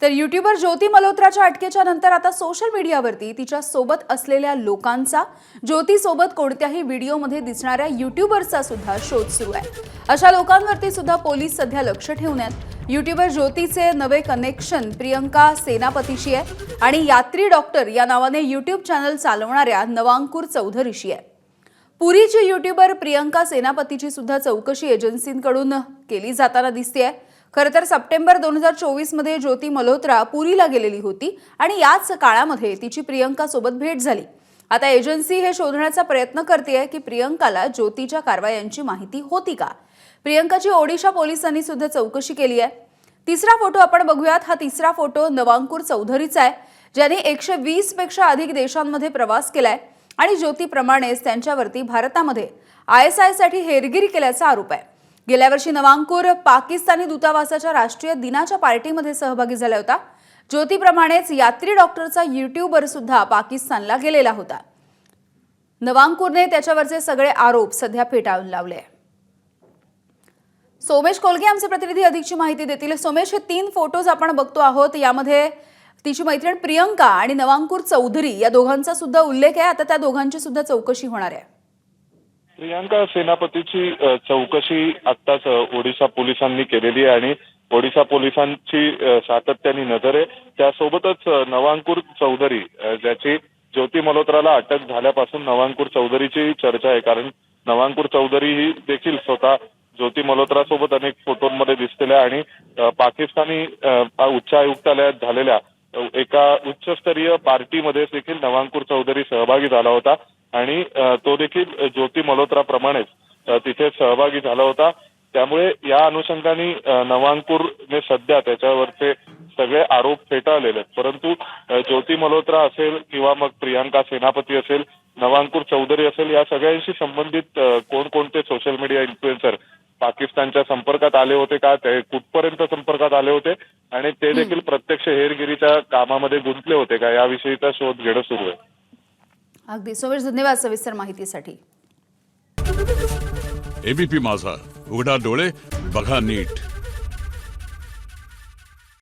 तर यूट्यूबर ज्योती मल्होत्राच्या अटकेच्या नंतर आता सोशल मीडियावरती तिच्या सोबत असलेल्या लोकांचा, ज्योती सोबत कोणत्याही व्हिडिओमध्ये दिसणाऱ्या यूट्यूबर्सचा सुद्धा शोध सुरू आहे। अशा लोकांवरती सुद्धा पोलीस सध्या लक्ष ठेवून आहेत। यूट्यूबर ज्योतीचे नवे कनेक्शन प्रियंका सेनापतीशी आहे आणि यात्री डॉक्टर या नावाने यूट्यूब चॅनल चालवणाऱ्या नवांकुर चौधरीशी आहे। पुरीची यूट्यूबर प्रियंका सेनापतीची सुद्धा चौकशी एजन्सींकडून केली जाताना दिसतेय। खरं तर सप्टेंबर 2024 मध्ये ज्योती मल्होत्रा पुरीला गेलेली होती आणि याच काळामध्ये तिची प्रियंका सोबत भेट झाली। आता एजन्सी हे शोधण्याचा प्रयत्न करतेय की प्रियंकाला ज्योतीच्या कारवायांची माहिती होती का। प्रियंकाची ओडिशा पोलिसांनी सुद्धा चौकशी केली आहे। तिसरा फोटो आपण बघूयात। हा तिसरा फोटो नवांकुर चौधरीचा आहे, ज्याने 120 पेक्षा अधिक देशांमध्ये प्रवास केलाय आणि ज्योतीप्रमाणेच त्यांच्यावरती भारतामध्ये ISI साठी हेरगिरी केल्याचा आरोप आहे। गेल्या वर्षी नवांकुर पाकिस्तानी दूतावासाच्या राष्ट्रीय दिनाच्या पार्टीमध्ये सहभागी झाला होता। ज्योतीप्रमाणेच यात्री डॉक्टरचा यूट्यूबर सुद्धा पाकिस्तानला गेलेला होता। नवांकुरने त्याच्यावरचे सगळे आरोप सध्या फेटाळून लावले। सोमेश कोलगे आमचे प्रतिनिधी अधिकची माहिती देतील। सोमेश, हे 3 फोटोज आपण बघतो आहोत, यामध्ये तिची मैत्रीण प्रियंका आणि नवांकुर चौधरी या दोघांचा सुद्धा उल्लेख आहे। आता त्या दोघांची सुद्धा चौकशी होणार आहे। प्रियंका सेनापतीची चौकशी आत्ताच ओडिशा पोलिसांनी केलेली आहे आणि ओडिशा पोलिसांची सातत्याने नजर आहे। त्यासोबतच नवांकुर चौधरी, ज्याची ज्योती मल्होत्राला अटक झाल्यापासून नवांकुर चौधरीची चर्चा आहे, कारण नवांकुर चौधरी ही देखील स्वतः ज्योती मल्होत्रा सोबत अनेक फोटोंमध्ये दिसलेल्या आणि पाकिस्तानी उच्चायुक्तालयात झालेल्या एका उच्चस्तरीय पार्टीमध्ये देखील नवांकुर चौधरी सहभागी झाला होता आणि तो देखील ज्योती मल्होत्रा प्रमाणेच तिथे सहभागी झाला होता। त्यामुळे या अनुषंगाने नवांकुरने सध्या त्याच्यावरचे सगळे आरोप फेटाळलेले आहेत। परंतु ज्योती मल्होत्रा असेल किंवा मग प्रियंका सेनापती असेल, नवांकुर चौधरी असेल, या सगळ्यांशी संबंधित कोणकोणते सोशल मीडिया इन्फ्लुएन्सर पाकिस्तानच्या संपर्कात आले होते का, ते कुठपर्यंत संपर्कात आले होते आणि ते देखील प्रत्यक्ष हेरगिरीच्या कामामध्ये गुंतले होते का, याविषयीचा शोध घेणं सुरू आहे। अगदी सोमेश, धन्यवाद सविस्तर माहितीसाठी। ABP माझा, उघडा डोळे बघा नीट।